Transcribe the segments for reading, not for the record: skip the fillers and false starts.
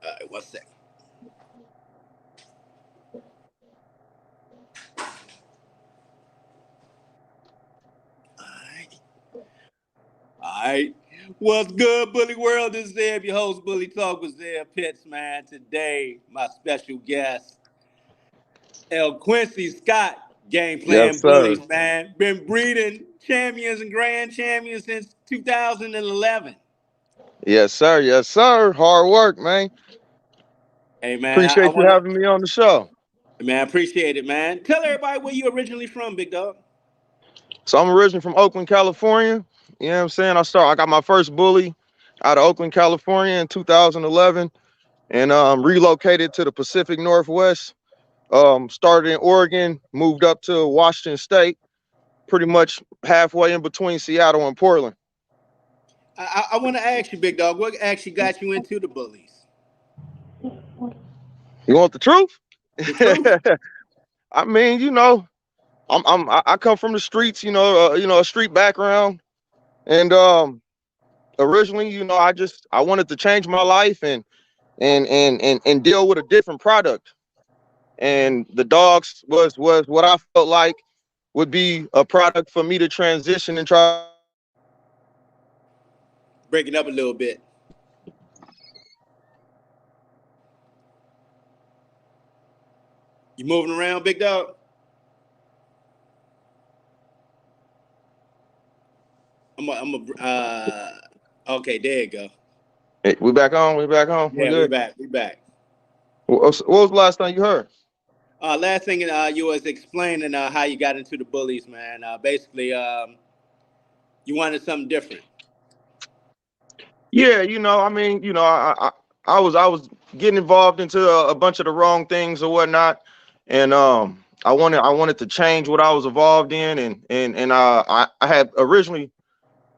All right, 1 second. All right. All right. What's good, Bully World? This is Zeb, your host, Bully Talk with Zeb Pitts, man. Today, my special guest, Elquinzie Scott, game Yes, playing sir. Bullies, man. Been breeding champions and grand champions since 2011. Yes, sir. Yes, sir. Hard work, man. Hey, man, I Appreciate you want to, having me on the show. man, appreciate it, man. Tell everybody where you originally from, big dog. So I'm originally from Oakland, California. You know what I'm saying? I got my first bully out of Oakland, California in 2011 and relocated to the Pacific Northwest. Started in Oregon, moved up to Washington State, pretty much halfway in between Seattle and Portland. I want to ask you, big dog, what actually got you into the Bullies? You want the truth? The truth? I mean, I come from the streets, a street background. And originally, I wanted to change my life and deal with a different product. And the dogs was what I felt like would be a product for me to transition and try. Breaking up a little bit. You moving around, big dog? Okay, there you go. Hey, we back on. We back on. We Yeah, we good. back. We back. What was the last thing you heard? Last thing, you was explaining how you got into the Bullies, man. Basically, you wanted something different. Yeah, I was getting involved into a bunch of the wrong things or whatnot, and I wanted to change what I was involved in, and I had originally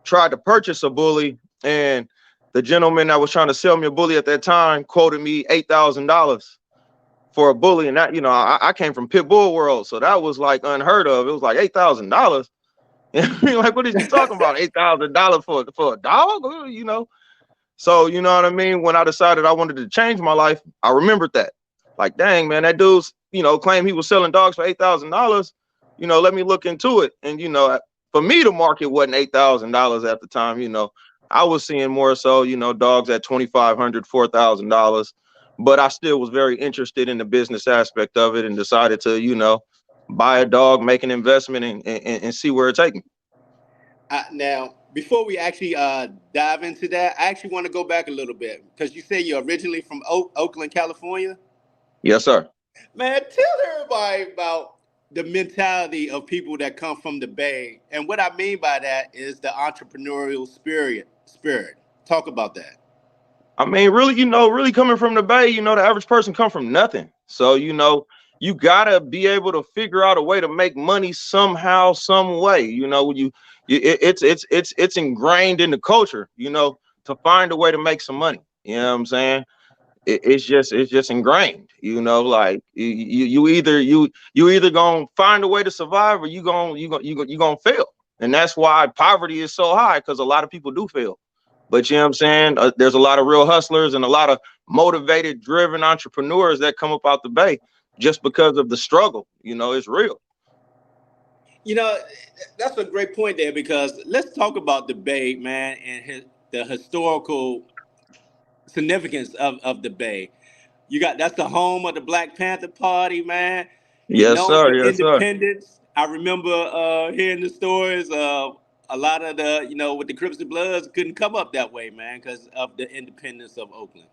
tried to purchase a bully, and the gentleman that was trying to sell me a bully at that time quoted me $8,000 for a bully, and that I came from pit bull world, so that was like unheard of. It was like $8,000. Like, what is you talking about? $8,000 for a dog? So, you know what I mean? When I decided I wanted to change my life, I remembered that. Like, dang, man, that dude's, claimed he was selling dogs for $8,000. Let me look into it. And, for me, the market wasn't $8,000 at the time. I was seeing more so, dogs at $2,500, $4,000. But I still was very interested in the business aspect of it and decided to, buy a dog, make an investment, and see where it's taking. Now, before we actually dive into that, I actually want to go back a little bit because you say you're originally from Oakland, California. Yes, sir. Man, tell everybody about the mentality of people that come from the Bay, and what I mean by that is the entrepreneurial spirit. Spirit. Talk about that. I mean, really, really coming from the Bay, the average person come from nothing. So, you gotta be able to figure out a way to make money somehow, some way. It's ingrained in the culture, to find a way to make some money. You know what I'm saying? It's just ingrained. Like you either gonna find a way to survive or you gonna fail, and that's why poverty is so high because a lot of people do fail. But you know what I'm saying? There's a lot of real hustlers and a lot of motivated, driven entrepreneurs that come up out the Bay just because of the struggle. It's real. You know, that's a great point there because let's talk about the Bay, man, and the historical significance of the Bay. You got that's the home of the Black Panther Party, man. It's Yes, known sir. for Yes, sir. independence. I remember hearing the stories of a lot of the, with the Crips and Bloods couldn't come up that way, man, because of the independence of Oakland.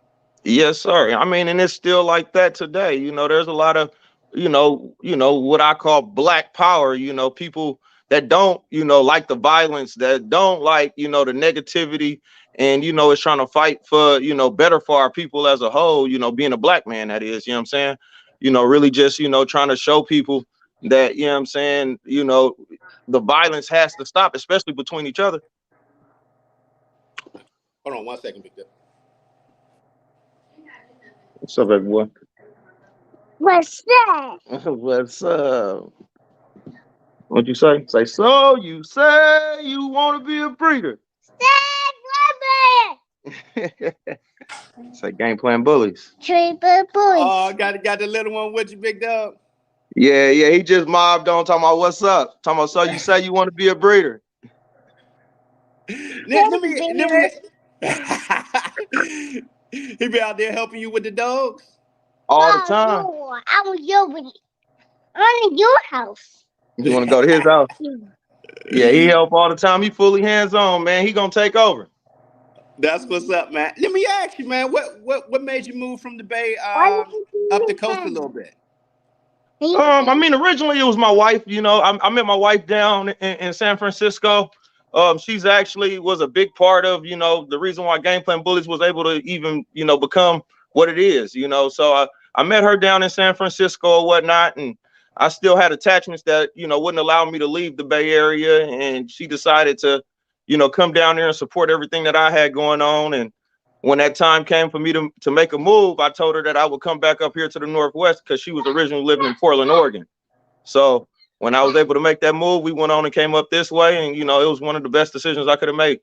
Yes, sir. I mean, and it's still like that today. There's a lot of, what I call black power, people that don't, like the violence, that don't like, the negativity, and, is trying to fight for, better for our people as a whole, being a black man, that is, what I'm saying? Really just, trying to show people that, what I'm saying, the violence has to stop, especially between each other. Hold on 1 second, Victor. What's up, everyone? What's that? What's up? What'd you say? Say, so you say you want to be a breeder. Stop, Say game plan bullies. Triple Oh, Bullies. got the little one with you, big dog. Yeah, yeah. He just mobbed on talking about what's up. Talking about so you say you want to be a breeder Let Bear. me. He be out there helping you with the dogs. all the Wow, time. no, I'm in your house. You want to go to his house? Yeah, he help all the time. He fully hands on, man. He gonna take over. That's what's up, man. Let me ask you, man. What made you move from the Bay Why did you up do the coast a that? little bit? I mean, originally it was my wife. You know, I met my wife down in San Francisco. She's actually was a big part of, you know, the reason why Game Plan Bullies was able to even, you know, become what it is, you know. So I met her down in San Francisco or whatnot, and I still had attachments that, you know, wouldn't allow me to leave the Bay Area. And she decided to, you know, come down there and support everything that I had going on. And when that time came for me to make a move, I told her that I would come back up here to the Northwest because she was originally living in Portland, Oregon. So when I was able to make that move, we went on and came up this way. And, you know, it was one of the best decisions I could have made.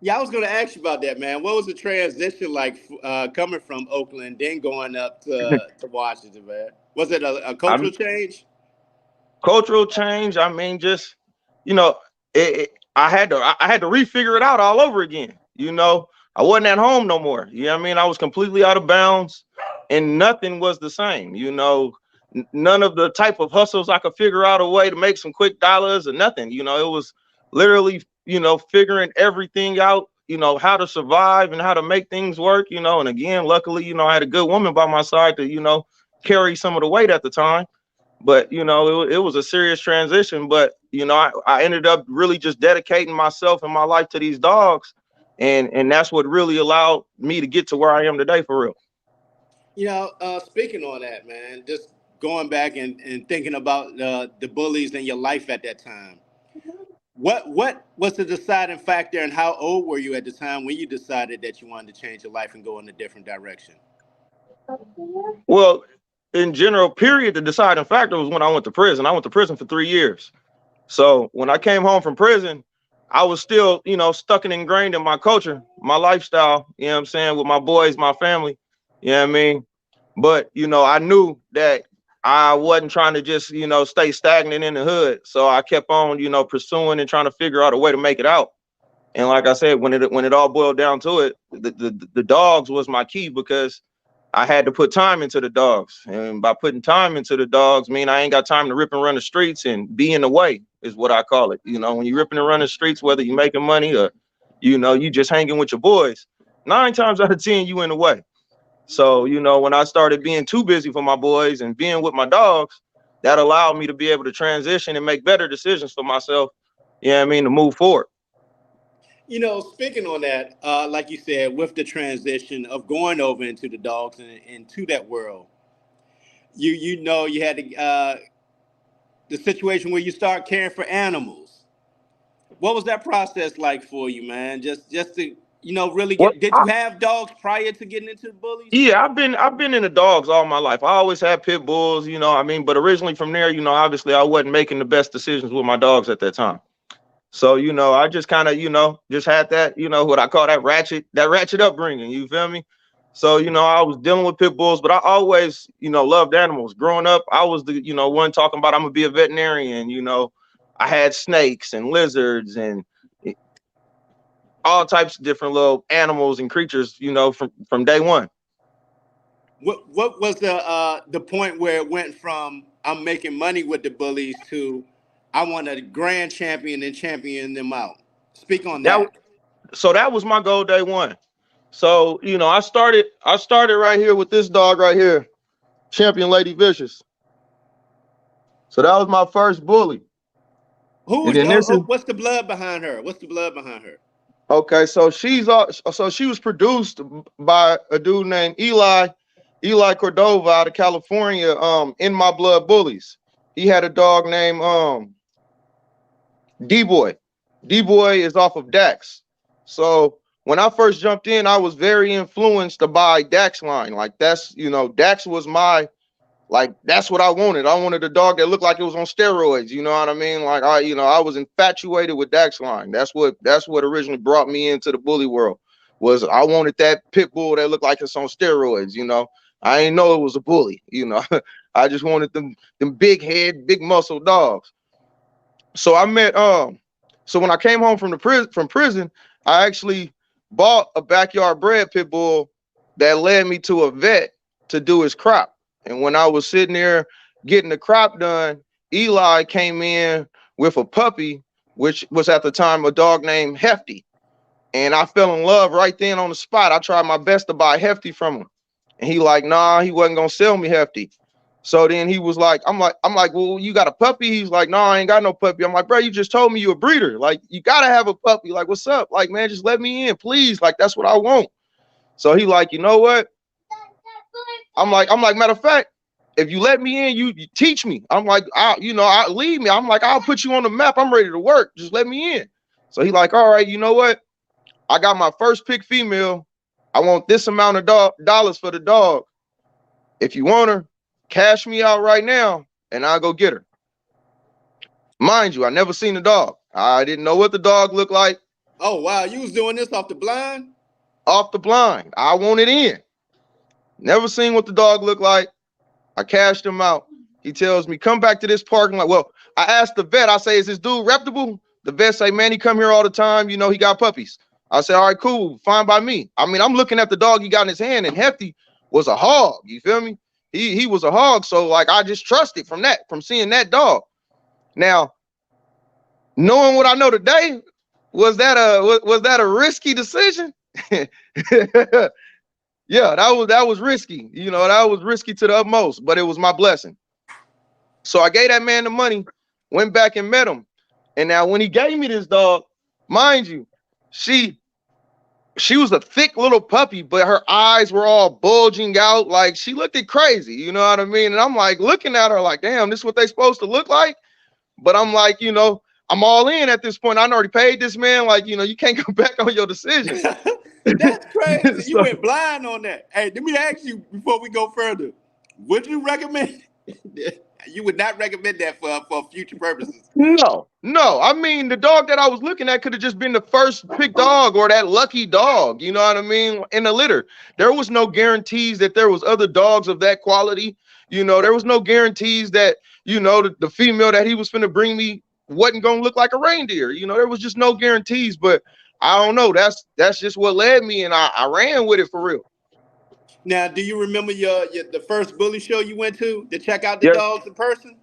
Yeah, I was going to ask you about that, man. What was the transition like coming from Oakland, then going up to Washington, man? Was it a cultural I'm cultural change. I mean, just, you know, I had to refigure it out all over again. You know, I wasn't at home no more. You know what I mean? I was completely out of bounds and nothing was the same. You know, none of the type of hustles I could figure out a way to make some quick dollars or nothing. You know, it was literally, you know, figuring everything out, you know, how to survive and how to make things work, you know. And again, luckily, you know, I had a good woman by my side to, you know, carry some of the weight at the time. But, you know, it was a serious transition. But, you know, I ended up really just dedicating myself and my life to these dogs. And that's what really allowed me to get to where I am today, for real. You know, speaking on that, man, just going back and thinking about the bullies in your life at that time. What was the deciding factor, and how old were you at the time when you decided that you wanted to change your life and go in a different direction? Well, in general, period, the deciding factor was when I went to prison. I went to prison for 3 years. So when I came home from prison, I was still, you know, stuck and ingrained in my culture, my lifestyle, you know what I'm saying, with my boys, my family, you know what I mean? But, you know, I knew that I wasn't trying to just, you know, stay stagnant in the hood. So I kept on, you know, pursuing and trying to figure out a way to make it out. And like I said, when it all boiled down to it, the dogs was my key because I had to put time into the dogs. And by putting time into the dogs, mean I ain't got time to rip and run the streets and be in the way is what I call it. You know, when you're ripping and running the streets, whether you're making money or, you know, you just hanging with your boys, 9 times out of 10, you in the way. So, you know, when I started being too busy for my boys and being with my dogs, that allowed me to be able to transition and make better decisions for myself. You know what I mean? To move forward. You know, speaking on that, like you said, with the transition of going over into the dogs and into that world, you know you had the situation where you start caring for animals. What was that process like for you, man? Just to really What? get. Did you have dogs prior to getting into the bullies? Yeah, I've been in the dogs all my life. I always had pit bulls, you know, I mean, but originally from there, you know, obviously I wasn't making the best decisions with my dogs at that time. So, you know, I just kind of, you know, just had that, you know, what I call that ratchet upbringing, you feel me? So, you know, I was dealing with pit bulls, but I always, you know, loved animals. Growing up, I was the, you know, one talking about I'm gonna be a veterinarian, you know. I had snakes and lizards and all types of different little animals and creatures, you know, from day one. What was the point where it went from I'm making money with the bullies to I want a grand champion and champion them out? Speak on That that. so that was my goal day one. So, you know, I started right here with this dog right here, Champion Lady Vicious. So that was my first bully. And then this is What's the blood behind her? What's the blood behind her? okay. So she was produced by a dude named Eli Cordova out of California. In my blood bullies, he had a dog named D Boy. D Boy is off of Dax. So when I first jumped in, I was very influenced by Dax line. Like that's, you know, Dax was my, like that's what I wanted. I wanted a dog that looked like it was on steroids. You know what I mean? Like I was infatuated with Dax line. That's what originally brought me into the bully world. was I wanted that pit bull that looked like it's on steroids, you know. I ain't know it was a bully, you know. I just wanted them big head, big muscle dogs. So I met so when I came home from prison, I actually bought a backyard bred pit bull that led me to a vet to do his crop. And when I was sitting there getting the crop done, Eli came in with a puppy, which was at the time a dog named Hefty. And I fell in love right then on the spot. I tried my best to buy Hefty from him. And he like, nah, he wasn't gonna sell me Hefty. So then he was like, I'm like, well, you got a puppy? He's like, no, I ain't got no puppy. I'm like, bro, you just told me you a breeder. Like, you gotta have a puppy. Like, what's up? Like, man, just let me in, please. Like, that's what I want. So he like, you know what? I'm like, matter of fact, if you let me in, you teach me. I'm like, I leave me. I'm like, I'll put you on the map. I'm ready to work. Just let me in. So he like, all right, you know what? I got my first pick female. I want this amount of dollars for the dog. If you want her, cash me out right now and I'll go get her. Mind you, I never seen the dog. I didn't know what the dog looked like. Oh, wow. You was doing this off the blind? Off the blind. I want it in. Never seen what the dog looked like. I cashed him out. He tells me, come back to this parking lot. Well, I asked the vet, I say, is this dude reputable? The vet say, man, he come here all the time. You know, he got puppies. I said, all right, cool, fine by me. I mean, I'm looking at the dog he got in his hand, and Hefty was a hog. You feel me? He was a hog. So like, I just trusted from seeing that dog. Now, knowing what I know today, was that a risky decision? Yeah, that was risky. You know, that was risky to the utmost, but it was my blessing. So I gave that man the money, went back and met him. And now when he gave me this dog, mind you, she was a thick little puppy, but her eyes were all bulging out. Like, she looked it crazy, you know what I mean? And I'm like looking at her like, damn, this is what they supposed to look like. But I'm like, you know, I'm all in at this point. I already paid this man. Like, you know, you can't go back on your decision. That's crazy. So, you went blind on that. Hey, let me ask you before we go further. Would you recommend? You would not recommend that for future purposes. No. I mean, the dog that I was looking at could have just been the first pick dog or that lucky dog. You know what I mean? In the litter, there was no guarantees that there was other dogs of that quality. You know, there was no guarantees that, you know, the female that he was finna bring me wasn't gonna look like a reindeer. You know, there was just no guarantees. But I don't know. That's just what led me, and I ran with it for real. Now, do you remember the first bully show you went to check out the Yes. dogs in person?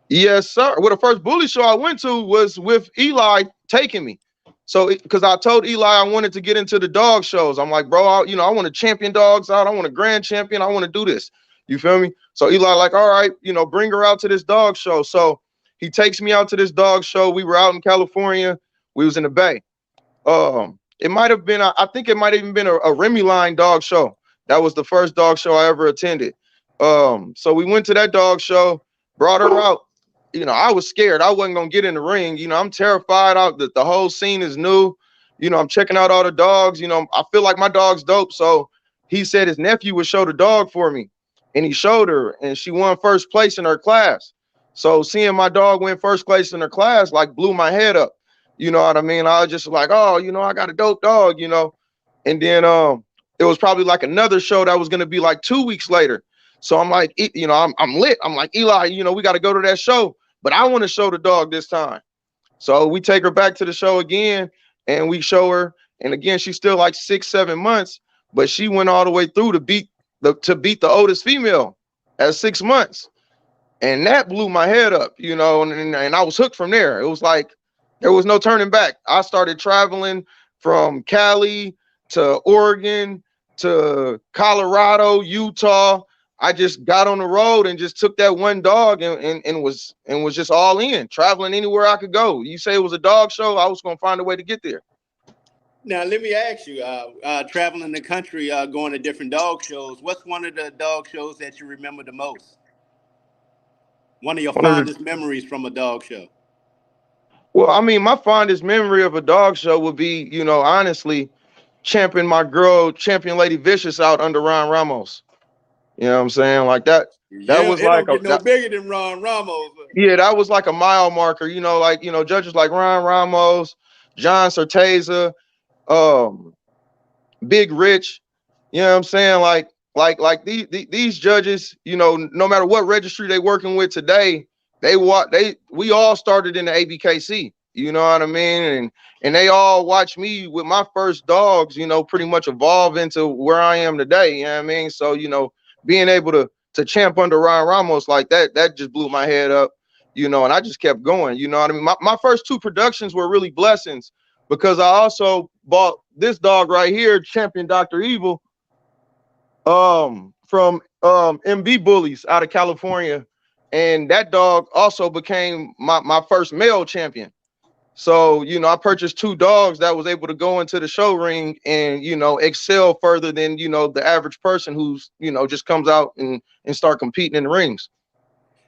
Yes, sir. Well, the first bully show I went to was with Eli taking me. So, because I told Eli I wanted to get into the dog shows. I'm like, bro, I want to champion dogs out. I want a grand champion. I want to do this. You feel me? So Eli like, all right, you know, bring her out to this dog show. So he takes me out to this dog show. We were out in California. We was in the Bay. It might have been, I think it might have even been a Remy Line dog show. That was the first dog show I ever attended. So we went to that dog show, brought her out. You know, I was scared. I wasn't going to get in the ring. You know, I'm terrified. The whole scene is new. You know, I'm checking out all the dogs. You know, I feel like my dog's dope. So he said his nephew would show the dog for me. And he showed her, and she won first place in her class. So seeing my dog win first place in her class, like, blew my head up. You know what I mean? I was just like, oh, you know, I got a dope dog, you know. And then it was probably like another show that was going to be like 2 weeks later. So I'm like, you know, I'm lit. I'm like, Eli, you know, we got to go to that show. But I want to show the dog this time. So we take her back to the show again, and we show her. And again, she's still like 6-7 months, but she went all the way through to beat the oldest female at 6 months. And that blew my head up, you know, and I was hooked from there. It was like there was no turning back. I started traveling from Cali to Oregon to Colorado, Utah. I just got on the road and just took that one dog and was just all in, traveling anywhere I could go. You say it was a dog show, I was gonna find a way to get there. Now, let me ask you, traveling the country, going to different dog shows, what's one of the dog shows that you remember the most? One of your fondest memories from a dog show? Well, I mean, my fondest memory of a dog show would be, you know, honestly, champion Lady Vicious out under Ron Ramos. You know what I'm saying? Like that. That was it like don't get no bigger than Ron Ramos. Yeah, that was like a mile marker. You know, like, you know, judges like Ron Ramos, John Certeza, Big Rich. You know what I'm saying? Like these judges, you know, no matter what registry they working with today, we all started in the ABKC. You know what I mean? And they all watch me with my first dogs, you know, pretty much evolve into where I am today. You know what I mean? So, you know, being able to champ under Ryan Ramos like that just blew my head up, you know, and I just kept going. You know what I mean? My first two productions were really blessings because I also bought this dog right here, Champion Dr. Evil, from MB Bullies out of California. And that dog also became my first male champion. So, you know, I purchased two dogs that was able to go into the show ring and, you know, excel further than, you know, the average person who's, you know, just comes out and start competing in the rings.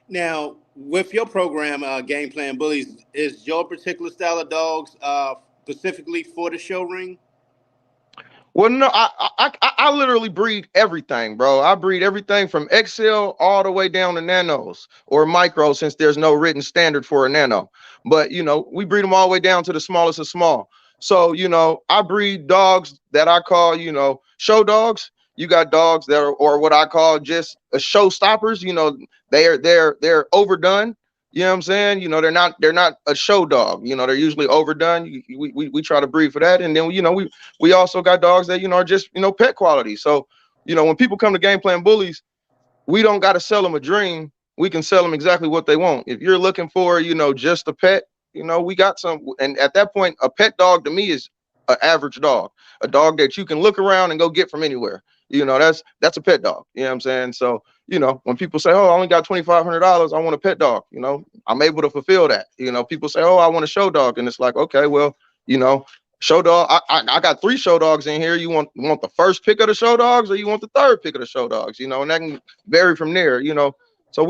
Now, with your program, Game Plan Bullies, is your particular style of dogs specifically for the show ring? Well, no, I literally breed everything, bro. I breed everything from XL all the way down to nanos or micro, since there's no written standard for a nano. But you know, we breed them all the way down to the smallest of small. So you know, I breed dogs that I call, you know, show dogs. You got dogs that are, or what I call just a show stoppers. You know, they're overdone. You know what I'm saying? You know, they're not a show dog. You know, they're usually overdone. We try to breed for that, and then you know we also got dogs that, you know, are just, you know, pet quality. So, you know, when people come to Game Plan Bullies, we don't got to sell them a dream. We can sell them exactly what they want. If you're looking for, you know, just a pet, you know, we got some. And at that point, a pet dog to me is an average dog, a dog that you can look around and go get from anywhere. You know, that's a pet dog. You know what I'm saying? So, you know, when people say, "Oh, I only got $2,500, I want a pet dog," you know, I'm able to fulfill that. You know, people say, "Oh, I want a show dog," and it's like, okay, well, you know, show dog. I got three show dogs in here. You want the first pick of the show dogs, or you want the third pick of the show dogs? You know, and that can vary from there. You know, so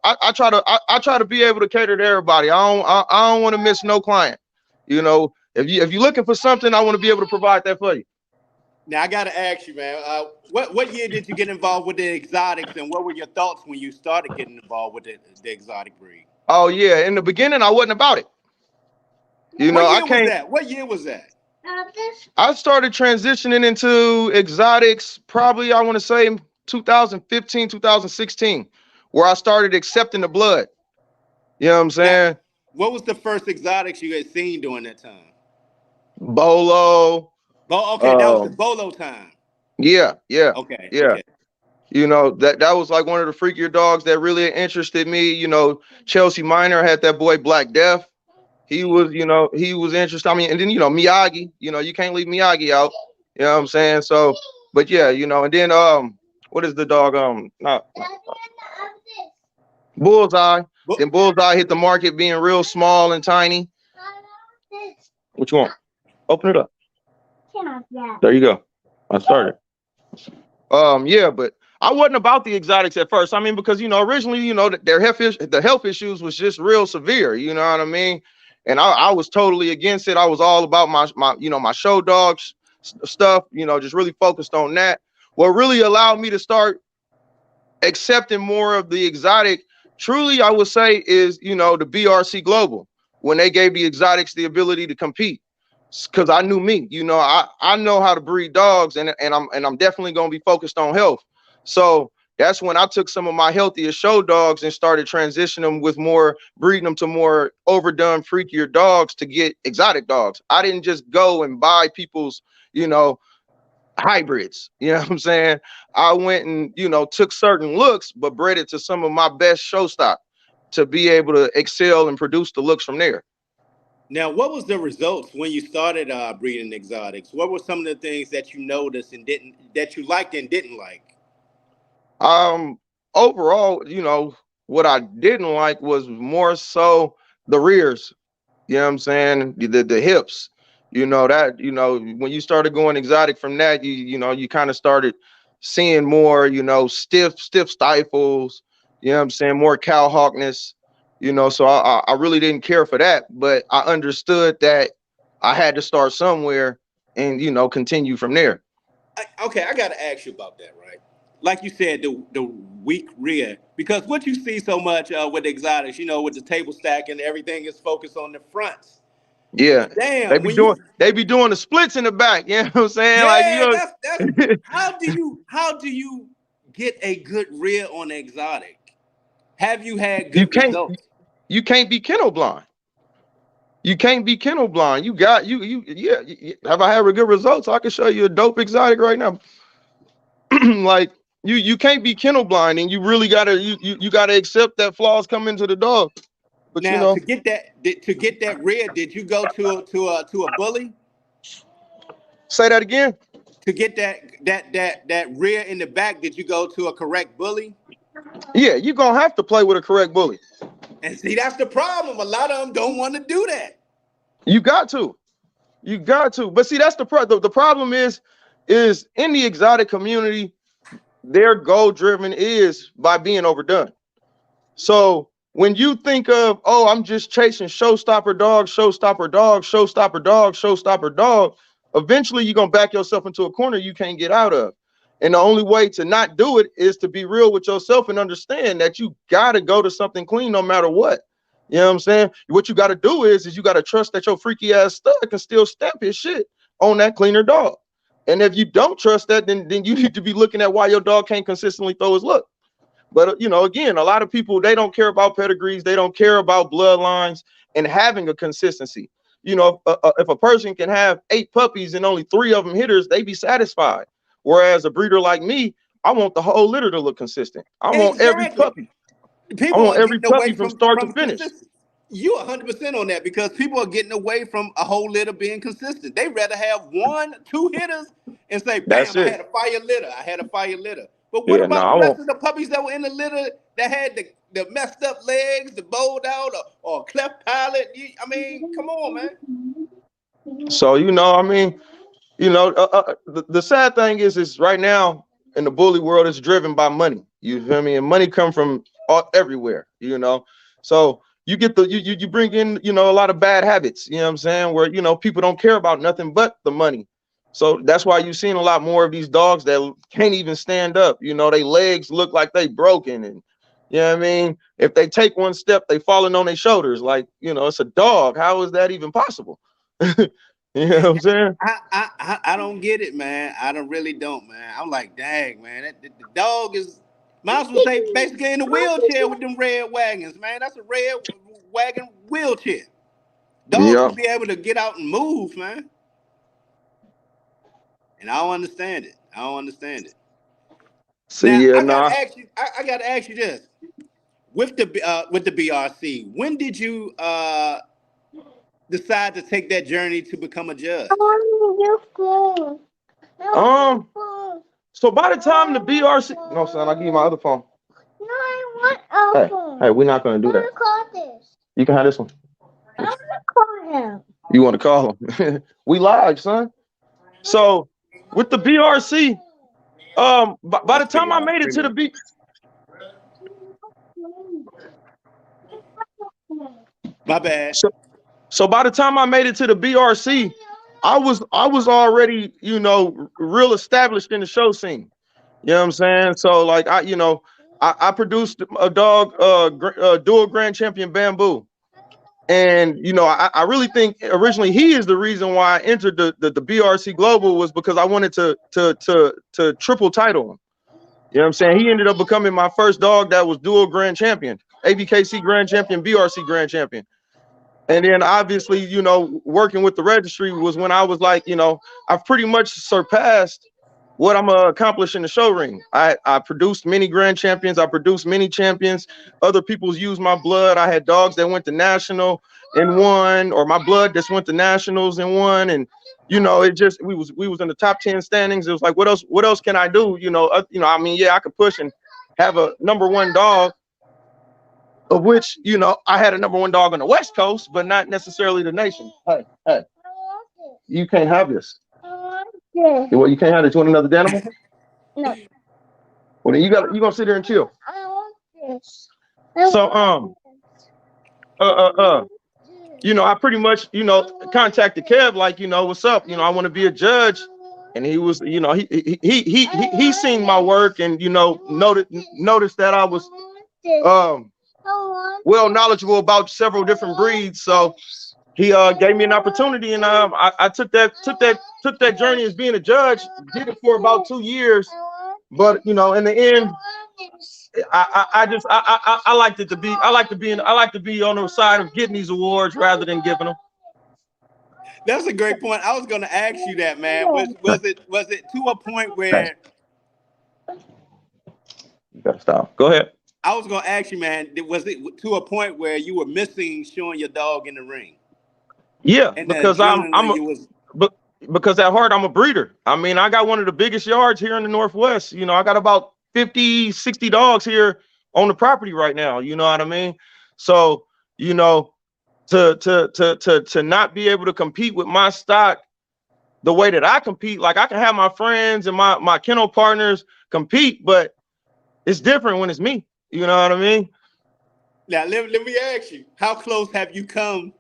I try to be able to cater to everybody. I don't want to miss no client. You know, if you're looking for something, I want to be able to provide that for you. Now I got to ask you, man. What year did you get involved with the exotics, and what were your thoughts when you started getting involved with the exotic breed? Oh yeah, in the beginning I wasn't about it. You know, What I year was can't. that? What year was that? I started transitioning into exotics probably, I want to say, 2015, 2016, where I started accepting the blood. You know what I'm Now, saying? what was the first exotics you had seen during that time? Bolo. Okay, that was the Bolo time. Yeah, yeah, Okay, yeah. okay. You know, that was like one of the freakier dogs that really interested me. You know, Chelsea Minor had that boy Black Death. He was, you know, he was interested. I mean, and then, you know, Miyagi, you know, you can't leave Miyagi out. You know what I'm saying? So, but yeah, you know, and then what is the dog? Not Bullseye. But Then Bullseye hit the market being real small and tiny. What you want? Open it up. There you go. I started. Yeah, but I wasn't about the exotics at first. I mean, because, you know, originally, you know, the health issues was just real severe. You know what I mean? And I was totally against it. I was all about my you know, my show dogs stuff. You know, just really focused on that. What really allowed me to start accepting more of the exotic, truly, I would say, is, you know, the BRC Global, when they gave the exotics the ability to compete. Because I knew me, you know, I know how to breed dogs, and I'm definitely gonna be focused on health. So that's when I took some of my healthiest show dogs and started transitioning them with more, breeding them to more overdone, freakier dogs to get exotic dogs. I didn't just go and buy people's, you know, hybrids. You know what I'm saying? I went and, you know, took certain looks, but bred it to some of my best show stock to be able to excel and produce the looks from there. now, what was the results when you started breeding exotics? What were some of the things that you noticed and didn't that you liked and didn't like? Um, Overall, you know, what I didn't like was more so the rears. You know what I'm saying? The hips. You know that, you know, when you started going exotic from that, you know, you kind of started seeing more, you know, stiff stifles, you know what I'm saying, more cow hawkness, you know, so I really didn't care for that, but I understood that I had to start somewhere and, you know, continue from there. Okay, I got to ask you about that, right? Like you said, the weak rear, because what you see so much with exotics, you know, with the table stack and everything is focused on the fronts. Yeah, Damn, when you they be doing the splits in the back. You know what I'm saying? Like yeah, you that's know, how do you get a good rear on the exotic? Have you had you good can't results? you can't be kennel blind. You can't be kennel blind. You got yeah. Have I had good results? I can show you a dope exotic right now. Like you can't be kennel blind, and you really gotta you gotta accept that flaws come into the dog. But you Now know, to get that rear, did you go to a bully say that again. to get that rear in the back? Did you go to a correct bully? Yeah, you're gonna have to play with a correct bully. And see, that's the problem. A lot of them don't want to do that. You got to. You got to. But see, that's the problem is in the exotic community, their goal driven is by being overdone. So when you think of, oh, I'm just chasing showstopper dog, showstopper dog, showstopper dog, showstopper dog, eventually you're gonna back yourself into a corner you can't get out of. And the only way to not do it is to be real with yourself and understand that you gotta go to something clean no matter what. You know what I'm saying? What you gotta do is you gotta trust that your freaky ass stud can still stamp his shit on that cleaner dog. And if you don't trust that, then you need to be looking at why your dog can't consistently throw his look. But you know, again, a lot of people, they don't care about pedigrees, they don't care about bloodlines and having a consistency. You know, if a person can have 8 puppies and only 3 of them hitters, they be satisfied. Whereas a breeder like me, I want the whole litter to look consistent. I want every Exactly. puppy. I People want are every getting away puppy from start to from finish. consistency. You 100% on that because people are getting away from a whole litter being consistent. They rather have 1, 2 hitters and say, That's "Bam, I it. had a fire litter. I had a fire litter." But what Yeah, no, about I the rest want. of the puppies that were in the litter that had the messed up legs, the bowed out, or cleft palate? I mean, come on, man. So you know, I mean, you know, the sad thing is right now in the bully world, it's driven by money. You feel me? And money come from everywhere. You know, so you get you bring in, you know, a lot of bad habits. You know what I'm saying? Where, you know, people don't care about nothing but the money. So that's why you've seen a lot more of these dogs that can't even stand up. You know, their legs look like they broken, and you know what I mean. If they take one step, they falling on their shoulders. Like, you know, it's a dog. How is that even possible? You know what I'm saying? I don't get it, man. I don't really don't, man. I'm like, dang, man. The dog is might as well say basically in a wheelchair with them red wagons, man. That's a red wagon wheelchair. Dogs Yeah. should be able to get out and move, man. And I don't understand it. I don't understand it. Now See, yeah, I gotta nah. ask you. I gotta ask you this: with the BRC, when did you decide to take that journey to become a I judge? want your phone. I want Um, your phone. so by the time the BRC, no, son, I'll give you my other phone. No, I want a Hey, phone. hey, we're not gonna I do want that. to call this. You can have this one. I want to call him. You want to call him? We live, son. So with the BRC, by the Let's time figure I out. made it Wait a to the minute. B, My bad. so, so by the time I made it to the BRC, I was already, you know, real established in the show scene. You know what I'm saying? So like I produced a dog, dual grand champion Bamboo. And you know, I really think originally he is the reason why I entered the BRC Global, was because I wanted to triple title him. You know what I'm saying? He ended up becoming my first dog that was dual grand champion, ABKC grand champion, BRC grand champion. And then obviously, you know, working with the registry was when I was like, you know, I've pretty much surpassed what I'm gonna accomplish in the show ring. I produced many grand champions, I produced many champions. Other people's used my blood. I had dogs that went to national and won, or my blood just went to nationals and won. And you know, it just we was in the top 10 standings. It was like, what else can I do? You know, I mean, yeah, I could push and have a #1 dog, of which, you know, I had a #1 dog on the West Coast, but not necessarily the nation. Hey, you can't have this. I want this. Well, you can't have this. You want another animal? No, Well, then you gonna sit there and chill. I want this. So you know, I pretty much, you know, contacted Kev like, you know, what's up? You know, I want to be a judge. And he was, you know, he seen my work, and you know, noticed that I was well knowledgeable about several different breeds. So he gave me an opportunity, and I took that journey as being a judge. Did it for about 2 years, but you know, in the end, I liked it to be I like to be on the side of getting these awards rather than giving them. That's a great point. I was going to ask you that, man. Was it to a point where You gotta stop. Go ahead. I was going to ask you, man? Was it to a point where you were missing showing your dog in the ring, Yeah, and the because adrenaline you was? but because at heart I'm a breeder. I mean, I got one of the biggest yards here in the Northwest. You know, I got about 50, 60 dogs here on the property right now. You know what I mean? So, you know, to not be able to compete with my stock the way that I compete, like I can have my friends and my kennel partners compete, but it's different when it's me. You know what I mean? Now let me ask you, how close have you come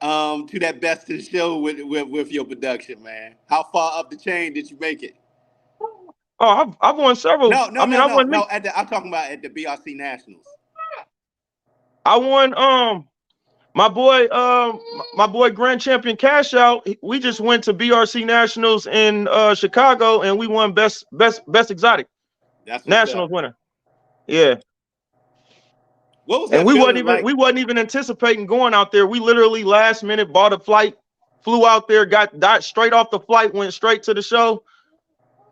to that best in show with your production, man? How far up the chain did you make it? Oh, I've won several. No, I mean, I won. no. I'm talking about at the BRC Nationals. I won. My boy Grand Champion Cash Out. We just went to BRC Nationals in Chicago, and we won best exotic That's what's nationals up. winner. Yeah. What was And that feeling like? we wasn't even anticipating going out there. We literally last minute bought a flight, flew out there, got straight off the flight, went straight to the show.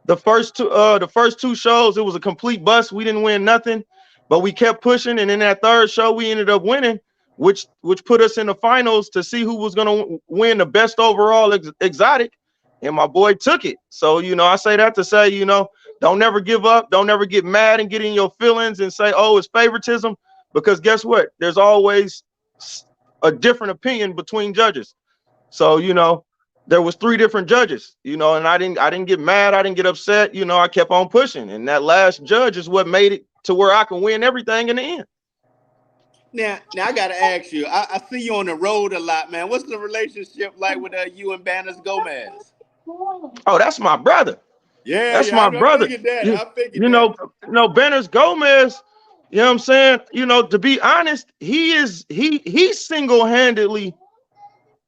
The first two shows, it was a complete bust. We didn't win nothing, but we kept pushing. And in that third show, we ended up winning, which put us in the finals to see who was gonna win the best overall exotic. And my boy took it. So, you know, I say that to say, you know, don't never give up. Don't never get mad and get in your feelings and say, oh, it's favoritism. Because guess what? There's always a different opinion between judges. So, you know, there was 3 different judges, you know, and I didn't get mad. I didn't get upset. You know, I kept on pushing. And that last judge is what made it to where I can win everything in the end. Now I got to ask you, I see you on the road a lot, man. What's the relationship like with you and Banners Gomez? Oh, that's my brother. Yeah, That's my brother. I figured that. I figured you know, Banners Gomez, you know what I'm saying? You know, to be honest, he single-handedly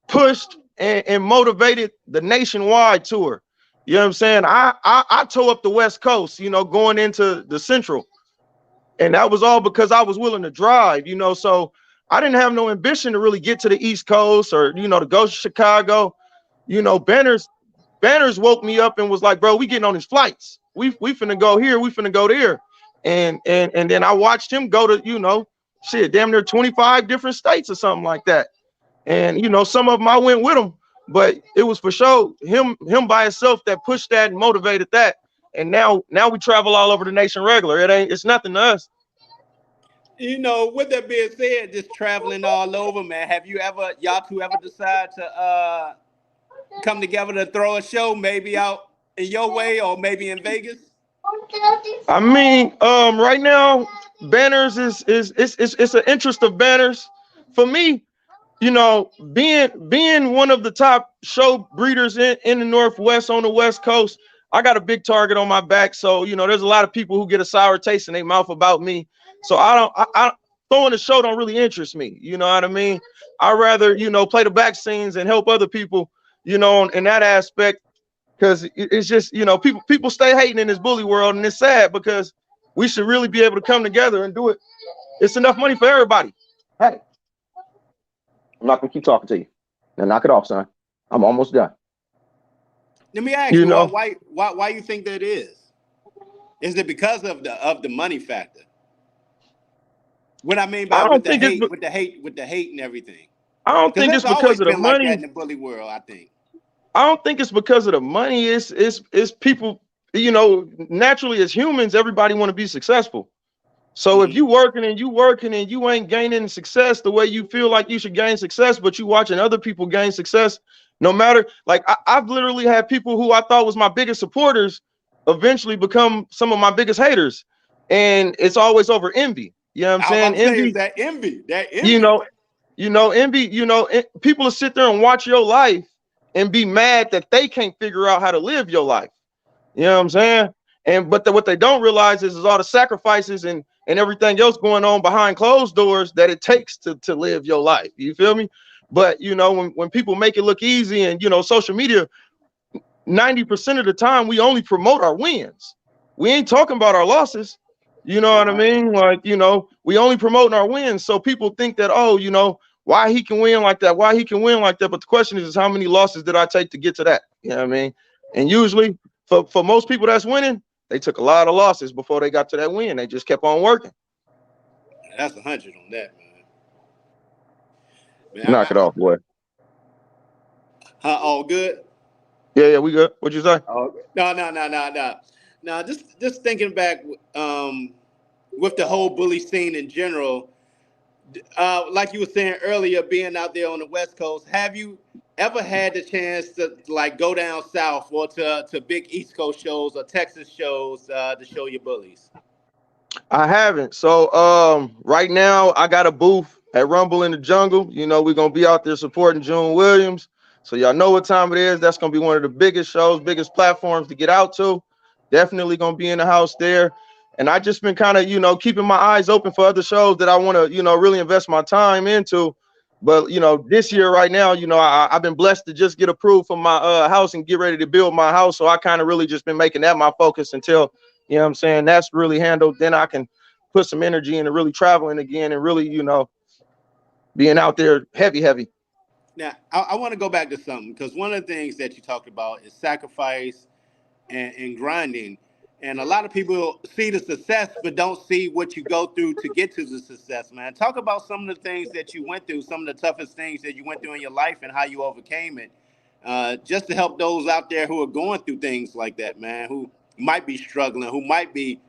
pushed and motivated the nationwide tour. You know what I'm saying? I tore up the West Coast, you know, going into the Central. And that was all because I was willing to drive, you know. So I didn't have no ambition to really get to the East Coast or, you know, to go to Chicago. You know, Banners woke me up and was like, bro, we getting on these flights. We finna go here, we finna go there. And then I watched him go to, you know, shit, damn near 25 different states or something like that. And, you know, some of them I went with him, but it was for sure him by himself that pushed that and motivated that. And now we travel all over the nation regular. It's nothing to us. You know, with that being said, just traveling all over, man. Have y'all two ever decide to come together to throw a show, maybe out in your way or maybe in Vegas? I mean, right now, Banners is it's an interest of Banners. For me, you know, being one of the top show breeders in the Northwest on the West Coast, I got a big target on my back. So, you know, there's a lot of people who get a sour taste in their mouth about me. So I throwing the show don't really interest me. You know what I mean? I rather, you know, play the back scenes and help other people, you know, in that aspect. Because it's just, you know, people stay hating in this bully world, and it's sad because we should really be able to come together and do it. It's enough money for everybody. Hey, I'm not gonna keep talking to you. Now knock it off, son. I'm almost done. Let me ask you, why you think that is? Is it because of the money factor? What I mean by with the hate and everything. I don't think it's because of the money. Like that in the bully world, I think. I don't think it's because of the money. It's people, you know, naturally as humans, everybody want to be successful. So if you working and you ain't gaining success the way you feel like you should gain success, but you watching other people gain success, no matter, like I've literally had people who I thought was my biggest supporters eventually become some of my biggest haters. And it's always over envy. You know what I'm saying? Envy. That envy. Envy, people will sit there and watch your life and be mad that they can't figure out how to live your life. You know what I'm saying? But what they don't realize is all the sacrifices and everything else going on behind closed doors that it takes to live your life. You feel me? But you know, when people make it look easy, and you know, social media, 90% of the time we only promote our wins. We ain't talking about our losses. You know what I mean? Like, you know, we only promoting our wins. So people think that, oh, you know, why he can win like that, why he can win like that. But the question is how many losses did I take to get to that? You know what I mean? And usually for most people that's winning, they took a lot of losses before they got to that win. They just kept on working. That's 100 on that, man. Man, Knock it off, boy. all good. Yeah, we good. What'd you say? Oh, no. Now, just thinking back, um, with the whole bully scene in general, like you were saying earlier, being out there on the West Coast, have you ever had the chance to like go down south or to big East Coast shows or Texas shows to show your bullies? I haven't. So right now I got a booth at Rumble in the Jungle. You know, we're gonna be out there supporting June Williams. So y'all know what time it is. That's gonna be one of the biggest shows, biggest platforms to get out to. Definitely gonna be in the house there. And I just been kind of, you know, keeping my eyes open for other shows that I want to, you know, really invest my time into. But you know, this year right now, you know, I've been blessed to just get approved for my house and get ready to build my house. So I kind of really just been making that my focus until, you know what I'm saying, that's really handled. Then I can put some energy into really traveling again and really, you know, being out there heavy. Now, I want to go back to something because one of the things that you talked about is sacrifice and grinding. And a lot of people see the success, but don't see what you go through to get to the success, man. Talk about some of the things that you went through, some of the toughest things that you went through in your life and how you overcame it. Just to help those out there who are going through things like that, man, who might be struggling, who might be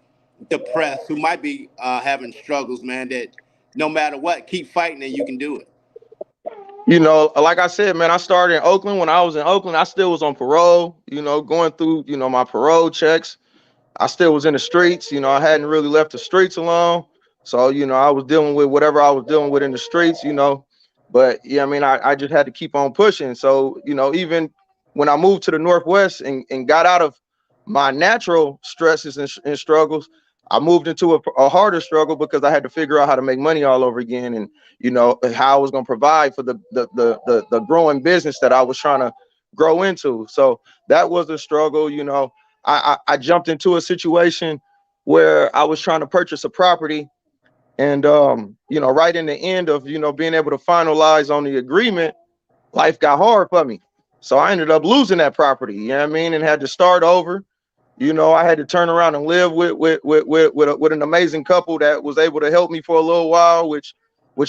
depressed, who might be having struggles, man, that no matter what, keep fighting and you can do it. You know, like I said, man, I started in Oakland. When I was in Oakland, I still was on parole, you know, going through, you know, my parole checks. I still was in the streets. You know, I hadn't really left the streets alone. So, you know, I was dealing with whatever I was dealing with in the streets, you know. But yeah, I mean, I just had to keep on pushing. So, you know, even when I moved to the Northwest and got out of my natural stresses and struggles, I moved into a harder struggle because I had to figure out how to make money all over again, and you know how I was going to provide for the growing business that I was trying to grow into. So that was a struggle. You know, I jumped into a situation where I was trying to purchase a property, and you know, right in the end of, you know, being able to finalize on the agreement, life got hard for me. So I ended up losing that property, you know what I mean, and had to start over. You know, I had to turn around and live with an amazing couple that was able to help me for a little while, which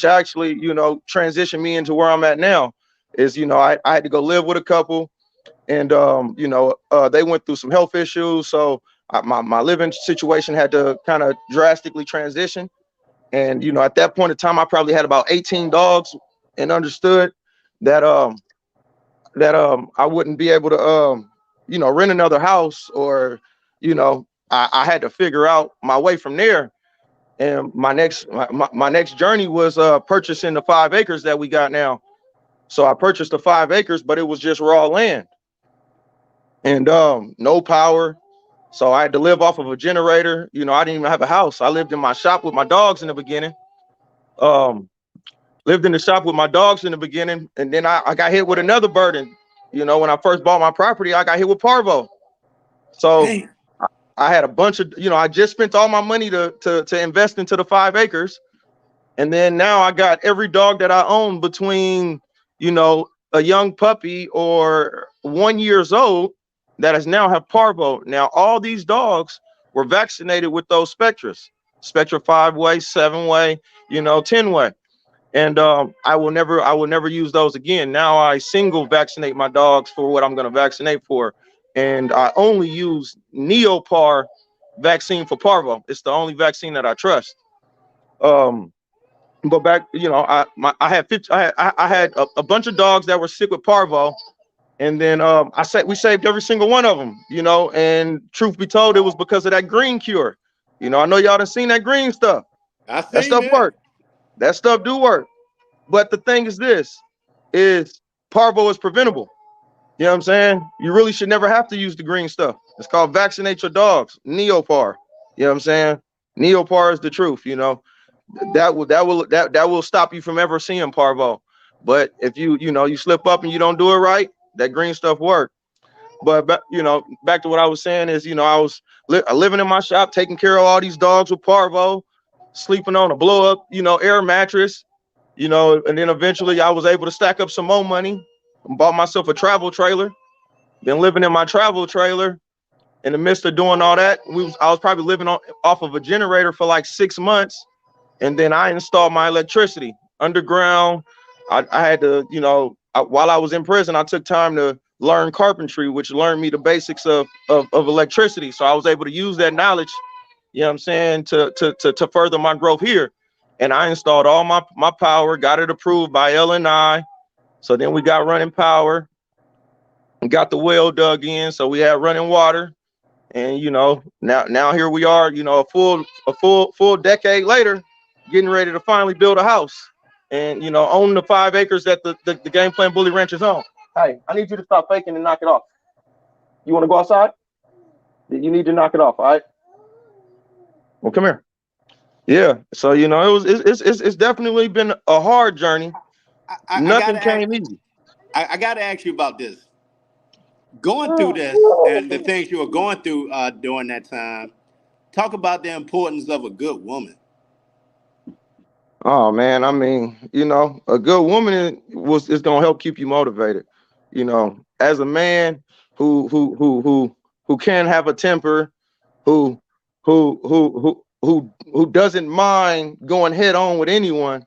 actually, you know, transitioned me into where I'm at now. Is, you know, I had to go live with a couple, and you know, they went through some health issues, so my living situation had to kind of drastically transition. And you know, at that point in time, I probably had about 18 dogs, and understood that I wouldn't be able to you know, rent another house, or you know, I had to figure out my way from there. And my next journey was purchasing the 5 acres that we got now. So I purchased the 5 acres, but it was just raw land and no power. So I had to live off of a generator. You know, I didn't even have a house. I lived in my shop with my dogs in the beginning. Um, lived in the shop with my dogs in the beginning, and then I got hit with another burden. You know, when I first bought my property, I got hit with parvo. So Damn. I had a bunch of, you know, I just spent all my money to invest into the 5 acres. And then now I got every dog that I own between, you know, a young puppy or 1 years old that has now have parvo. Now, all these dogs were vaccinated with those Spectra 5-way, 7-way, you know, 10-way. And I will never use those again. Now I single vaccinate my dogs for what I'm going to vaccinate for, and I only use Neopar vaccine for parvo. It's the only vaccine that I trust. Um, but back, you know, I had 50, I had a bunch of dogs that were sick with parvo, and then we saved every single one of them. You know, and truth be told, it was because of that green cure. You know, I know y'all done seen that green stuff. I That seen stuff that. work. That stuff do work. But the thing is this, is parvo is preventable. You know what I'm saying? You really should never have to use the green stuff. It's called vaccinate your dogs, Neopar. You know what I'm saying? Neopar is the truth, you know. That will stop you from ever seeing parvo. But if you slip up and you don't do it right, that green stuff work. But back to what I was saying is, I was living in my shop, taking care of all these dogs with parvo, sleeping on a blow up, air mattress, and then eventually I was able to stack up some more money, bought myself a travel trailer, been living in my travel trailer. In the midst of doing all that, I was probably living off of a generator for like 6 months, and then I installed my electricity underground. I had to, while I was in prison, I took time to learn carpentry, which learned me the basics of electricity. So I was able to use that knowledge, you know what I'm saying, to further my growth here. And I installed all my power, got it approved by LNI. So then we got running power and got the well dug in. So we had running water. And now here we are, a full decade later, getting ready to finally build a house and own the 5 acres that the game plan Bully Ranch is on. Hey, I need you to stop faking and knock it off. You want to go outside? You need to knock it off, all right? Well, come here. Yeah. So it's definitely been a hard journey. Nothing came easy. I got to ask you about this. Going through this and the things you were going through during that time, talk about the importance of a good woman. Oh man, I mean, a good woman is gonna help keep you motivated. As a man who can have a temper, who who doesn't mind going head on with anyone,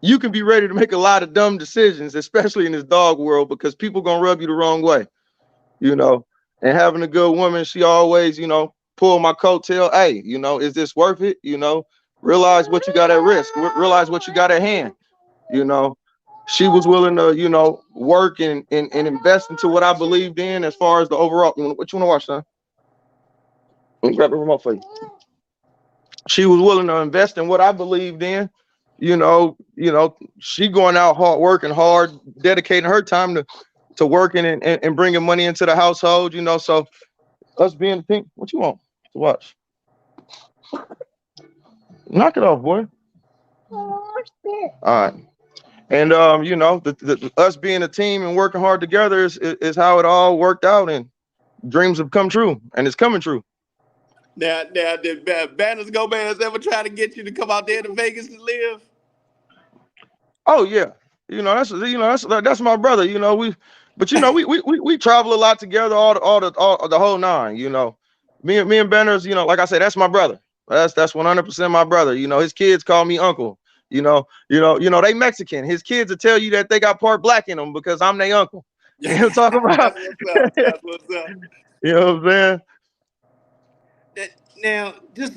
you can be ready to make a lot of dumb decisions, especially in this dog world, because people gonna rub you the wrong way. And having a good woman, she always, pull my coattail. Hey, is this worth it? Realize what you got at risk. Realize what you got at hand. She was willing to, work and invest into what I believed in as far as the overall. What you want to watch, son? Let me grab the remote for you. She was willing to invest in what I believed in. She going out hard, working hard, dedicating her time to working and bringing money into the household, so us being a team. What you want to watch? Knock it off, boy. All right. And us being a team and working hard together is how it all worked out, and dreams have come true, and it's coming true. Now, did Banners Go Bears ever try to get you to come out there to Vegas to live? Oh yeah, that's my brother. We travel a lot together, all the whole nine. Me and Banners, like I said, that's my brother. That's 100% my brother. His kids call me uncle. They Mexican. His kids will tell you that they got part black in them because I'm their uncle. You know what I'm talking about? That's what's up. You know what I'm saying? Now, just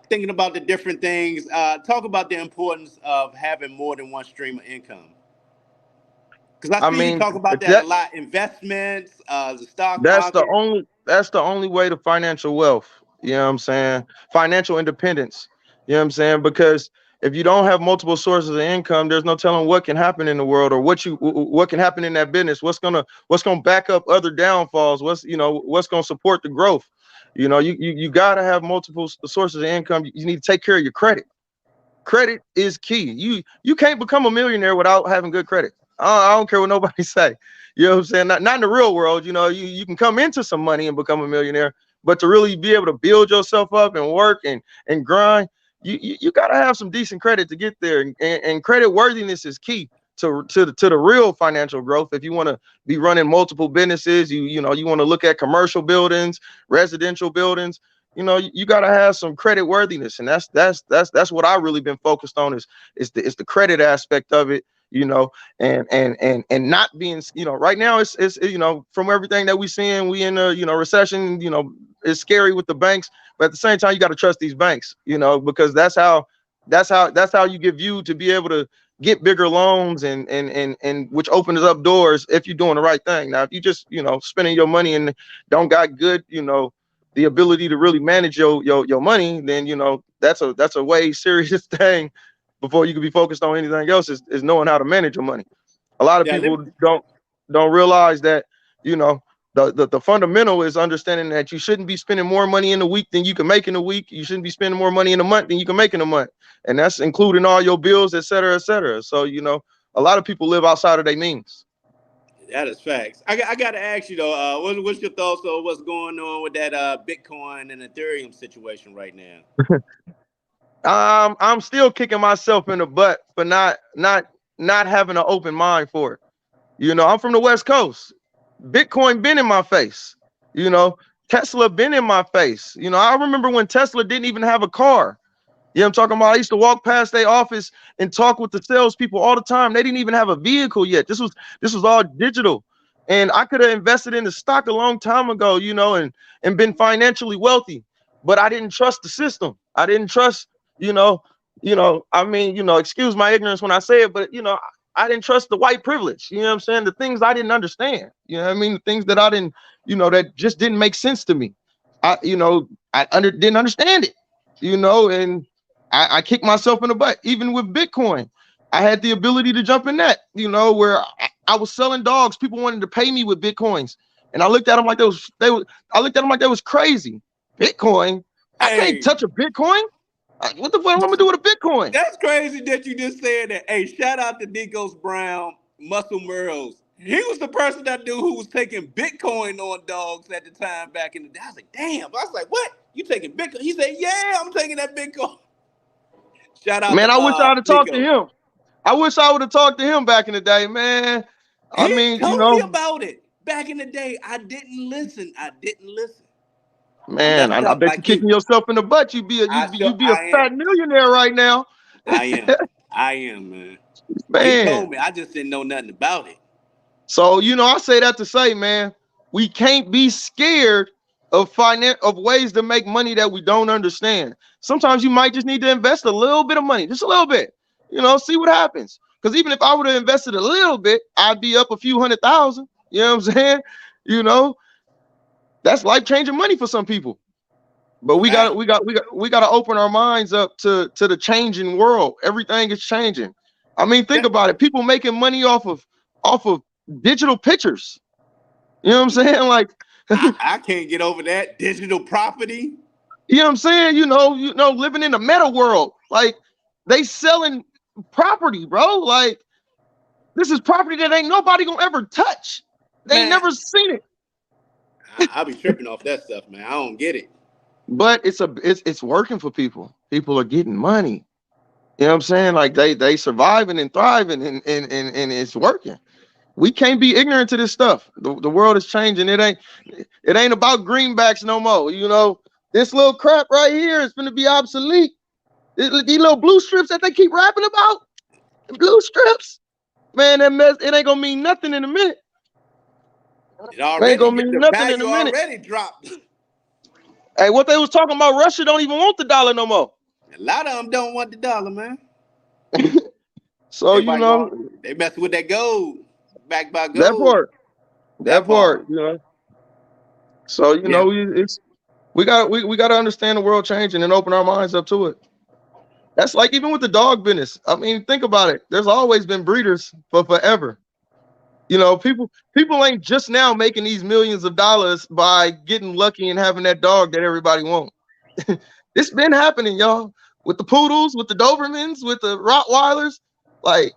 thinking about the different things, talk about the importance of having more than one stream of income. Because I see you talk about that a lot. Investments, the stock market. That's the only way to financial wealth. You know what I'm saying? Financial independence. You know what I'm saying? Because if you don't have multiple sources of income, there's no telling what can happen in the world or what can happen in that business. What's gonna back up other downfalls? What's gonna support the growth? You gotta have multiple sources of income. You need to take care of your credit. Credit is key. You can't become a millionaire without having good credit. I don't care what nobody say. You know what I'm saying? Not in the real world. You can come into some money and become a millionaire, but to really be able to build yourself up and work and grind, you gotta have some decent credit to get there. And credit worthiness is key to the real financial growth. If you want to be running multiple businesses, you want to look at commercial buildings, residential buildings. You gotta have some credit worthiness, and that's what I really been focused on is the credit aspect of it. And not being, right now it's from everything that we seeing, we in a recession. It's scary with the banks, but at the same time you got to trust these banks, because that's how you get viewed to be able to get bigger loans and which opens up doors if you're doing the right thing. Now, if you just spending your money and don't got good the ability to really manage your money, then that's a way serious thing. Before you can be focused on anything else is knowing how to manage your money. A lot of people don't realize that the fundamental is understanding that you shouldn't be spending more money in a week than you can make in a week. You shouldn't be spending more money in a month than you can make in a month, and that's including all your bills, et cetera, et cetera. So a lot of people live outside of their means. That is facts. I got to ask you though, what's your thoughts on what's going on with that Bitcoin and Ethereum situation right now? I'm still kicking myself in the butt for not having an open mind for it. You know, I'm from the West Coast. Bitcoin been in my face. You know, Tesla been in my face. You know, I remember when Tesla didn't even have a car. You know what I'm talking about? I used to walk past their office and talk with the salespeople all the time. They didn't even have a vehicle yet. This was all digital. And I could have invested in the stock a long time ago, you know, and been financially wealthy. But I didn't trust the system. I didn't trust, you know, I mean, you know, excuse my ignorance when I say it, but you know, I didn't trust the white privilege. You know what I'm saying? The things I didn't understand. You know what I mean? The things that I didn't, you know, that just didn't make sense to me. Didn't understand it, you know, and I kicked myself in the butt. Even with Bitcoin, I had the ability to jump in that, you know, where I was selling dogs. People wanted to pay me with Bitcoins. And I looked at them like I looked at them like that was crazy. Bitcoin? I can't touch a Bitcoin. What the fuck am I gonna do with a Bitcoin? That's crazy that you just said that. Hey, shout out to Nikos Brown, Muscle Merles. He was the person that knew who was taking Bitcoin on dogs at the time back in the day. I was like, damn. I was like, what? You taking Bitcoin? He said, yeah, I'm taking that Bitcoin. Shout out Man, to I wish I would have talked to Nico. him. I wish I would have talked to him back in the day, man. I He mean, you told me know, about it back in the day. I didn't listen. I'm man, messed I up bet you like you. kicking yourself in the butt. You'd be a I am. fat millionaire right now. I am, man. He Man. told me. I just didn't know nothing about it. So, you know, I say that to say, man, we can't be scared of ways to make money that we don't understand. Sometimes you might just need to invest a little bit of money, just a little bit, you know, see what happens. Because even if I would have invested a little bit, I'd be up a few $100,000. You know what I'm saying? You know, that's life-changing money for some people. But Fact. we got to open our minds up to the changing world. Everything is changing. I mean, think about it. People making money off of digital pictures. You know what I'm saying? Like, I can't get over that digital property. you know what I'm saying? Living in the meta world. Like, they selling property, bro. Like, this is property that ain't nobody gonna ever touch. They ain't Man, never seen it. I be tripping off that stuff, man. I don't get it. But it's working for people. People are getting money. You know what I'm saying? Like they surviving and thriving and it's working. We can't be ignorant to this stuff. The world is changing. It ain't about greenbacks no more. You know, this little crap right here is going to be obsolete. These little blue strips that they keep rapping about, blue strips, man, that mess, it ain't gonna mean nothing in a minute. It Ain't already gonna mean the nothing in a value minute. already dropped. Hey, what they was talking about, Russia don't even want the dollar no more. A lot of them don't want the dollar, man. So, you Everybody know, they mess with that gold, backed by that gold. part, That part. you know. So, you Yeah. know, we got to understand the world changing and open our minds up to it. That's like even with the dog business. I mean, think about it. There's always been breeders for forever. You know, people ain't just now making these millions of dollars by getting lucky and having that dog that everybody wants. It's been happening, y'all. With the poodles, with the Dobermans, with the Rottweilers. Like,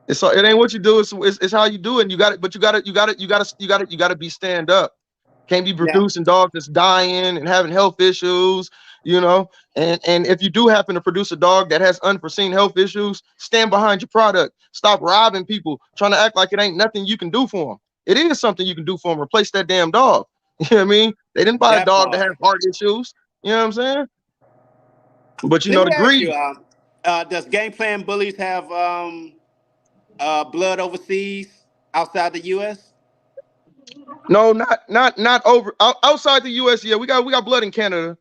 it ain't what you do, it's how you do it. And you got it, but you got to be stand up. Can't be Yeah. producing dogs that's dying and having health issues, you know. And if you do happen to produce a dog that has unforeseen health issues, stand behind your product. Stop robbing people, trying to act like it ain't nothing you can do for them. It is something you can do for them. Replace that damn dog. You know what I mean? They didn't buy a That dog that part. had heart issues. You know what I'm saying? But you Let know me the ask you, greed. does game plan bullies have blood overseas outside the US? No, not over outside the US. Yeah, we got blood in Canada.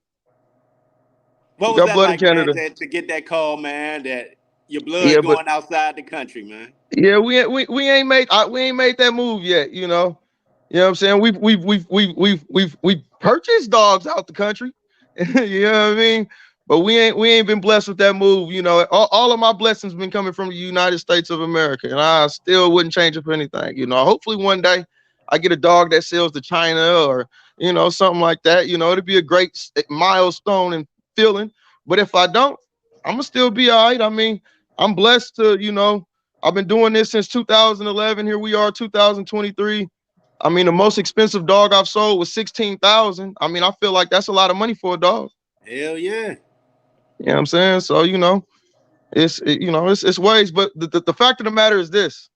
What We was got that blood in like, man, Canada. to get that call, man, that your Yeah, blood but going outside the country, man? yeah, we ain't made that move yet. You know what I'm saying? We've purchased dogs out the country. You know what I mean? But we ain't been blessed with that move. You know, all of my blessings been coming from the United States of America, and I still wouldn't change it for anything. You know, hopefully one day I get a dog that sells to China or something like that. You know, it'd be a great milestone and feeling. But if I don't, I'm gonna still be all right. I mean, I'm blessed to I've been doing this since 2011. Here we are, 2023. I mean, the most expensive dog I've sold was 16,000. I mean, I feel like that's a lot of money for a dog. Hell yeah. You know what I'm saying? So, it's ways. But the fact of the matter is this: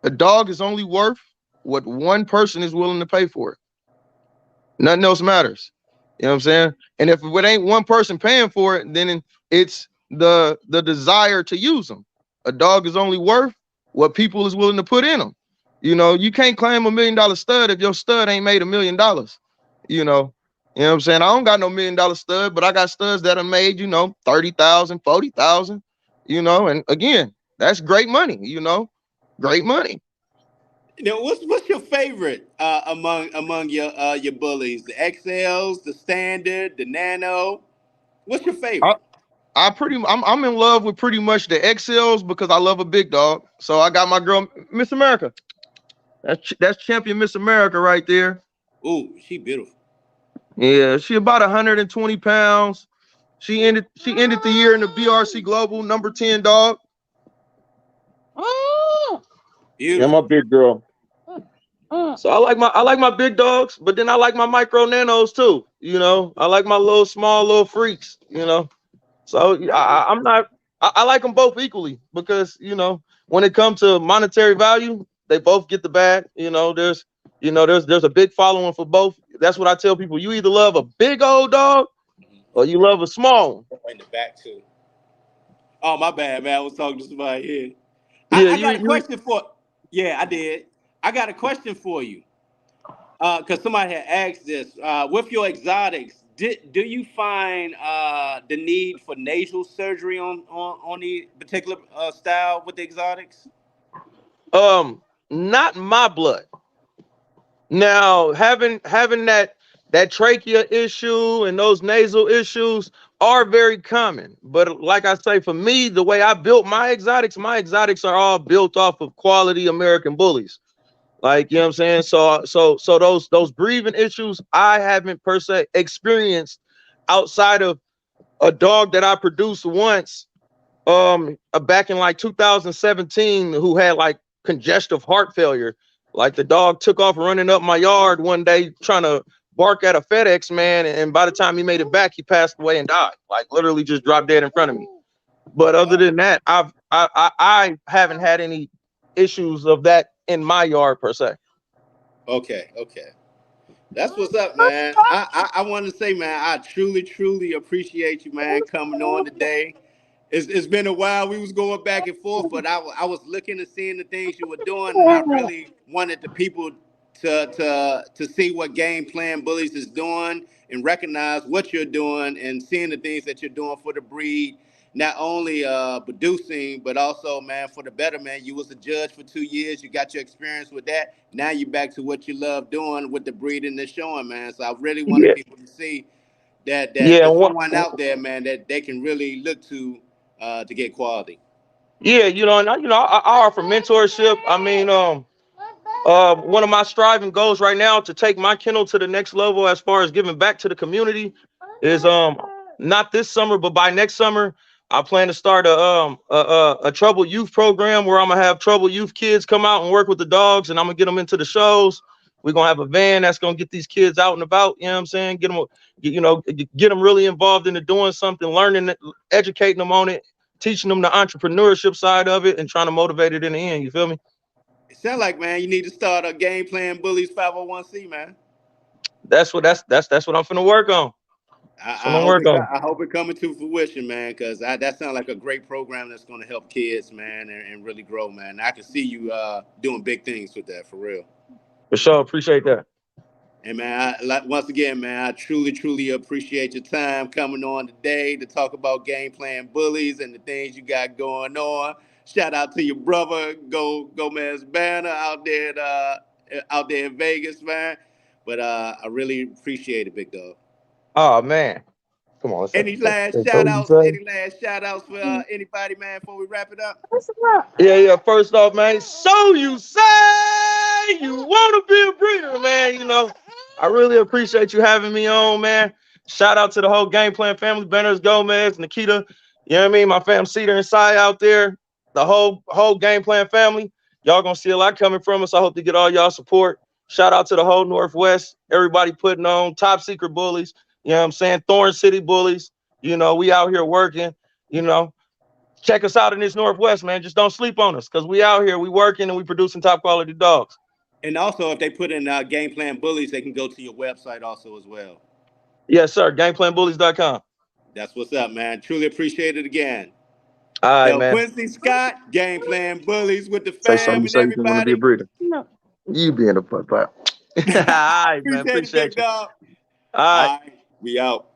a dog is only worth what one person is willing to pay for it. Nothing else matters. You know what I'm saying? And if it ain't one person paying for it, then it's the desire to use them. A dog is only worth what people is willing to put in them. You can't claim $1 million stud if your stud ain't made $1 million. You know, you know what I'm saying? I don't got no $1 million stud, but I got studs that are made, 30,000, 40,000, and again, that's great money, great money. What's your favorite among your bullies? The XLs, the standard, the nano. What's your I, favorite? I'm in love with pretty much the XLs because I love a big dog. So I got my girl, Miss America. That's champion Miss America right there. Ooh, she beautiful. Yeah, she about 120 pounds. She ended the year in the BRC Global number 10 dog. Yeah, my Beautiful. big girl. So I like my big dogs, but then I like my micro nanos too. I like my little small little freaks. So I'm not. I like them both equally because when it comes to monetary value, they both get the bag. There's a big following for both. That's what I tell people. You either love a big old dog or you love a small one. In the back too. Oh, my bad, man. I was talking to somebody here. Yeah, I got a question for. Yeah, I did. I got a question for you. Because somebody had asked this. With your exotics, do you find the need for nasal surgery on the particular style with the exotics? not my blood. Now, having that trachea issue and those nasal issues are very common. But like I say, for me, the way I built my exotics are all built off of quality American bullies. Like, you know what I'm saying? So those breathing issues I haven't per se experienced outside of a dog that I produced once back in like 2017 who had like congestive heart failure. Like the dog took off running up my yard one day trying to bark at a FedEx man, and by the time he made it back, he passed away and died. Like literally just dropped dead in front of me. But other than that, I haven't had any issues of that in my yard per se. Okay, okay. That's what's up, man. I want to say, man, I truly, truly appreciate you, man, coming on today. It's been a while. We was going back and forth, but I was looking and seeing the things you were doing, and I really wanted the people to see what game plan Bullies is doing and recognize what you're doing and seeing the things that you're doing for the breed. Not only producing, but also, man, for the better, man. You was a judge for 2 years. You got your experience with that. Now you're back to what you love doing with the breed and the showing, man. So I really wanted Yeah, people to see that yeah, there's someone out there, man, that they can really look to get quality. yeah. I offer mentorship. I mean, one of my striving goals right now to take my kennel to the next level as far as giving back to the community is not this summer, but by next summer, I plan to start a troubled youth program where I'm gonna have troubled youth kids come out and work with the dogs, and I'm gonna get them into the shows. We're gonna have a van that's gonna get these kids out and about. You know what I'm saying? Get them really involved into doing something, learning, educating them on it, teaching them the entrepreneurship side of it, and trying to motivate it in the end. You feel me? It sounds like, man, you need to start a game plan Bullies 501c, man. That's what I'm finna work on. That's what I I'm hope working on. I hope it coming to fruition, man, because that sounds like a great program that's going to help kids, man, and really grow, man. I can see you doing big things with that, for real. For sure. Appreciate that. And man, once again, man, I truly, truly appreciate your time coming on today to talk about game plan Bullies and the things you got going on. Shout out to your brother, Gomez Banner out there in Vegas, man. But I really appreciate it, big dog. Oh man. Come on, Any last let's shout go. You outs? say? Any last shout outs for anybody, man, before we wrap it up? Yeah, yeah. First off, man. So you say you want to be a breeder, man. I really appreciate you having me on, man. Shout out to the whole game plan family, Banners, Gomez, Nikita. You know what I mean? My fam Cedar and Cy out there. the whole game plan family. Y'all gonna see a lot coming from us. I hope to get all y'all support. Shout out to the whole Northwest. Everybody putting on top secret bullies. You know what I'm saying? Thorn City bullies. You know, we out here working. You know, check us out in this Northwest, man. Just don't sleep on us because we out here, we working and we producing top quality dogs. And also, if they put in Game Plan Bullies, they can go to your website also as well. Yes, sir. GamePlanBullies.com. That's what's up, man. Truly appreciate it again. All right, man. Quincy Scott, Game Plan Bullies with the Say something fam you and say you didn't want to be a everybody. breeder. No. You being a putt putt. All right, man. Appreciate it, Appreciate big you. dog. All right. All right, we out.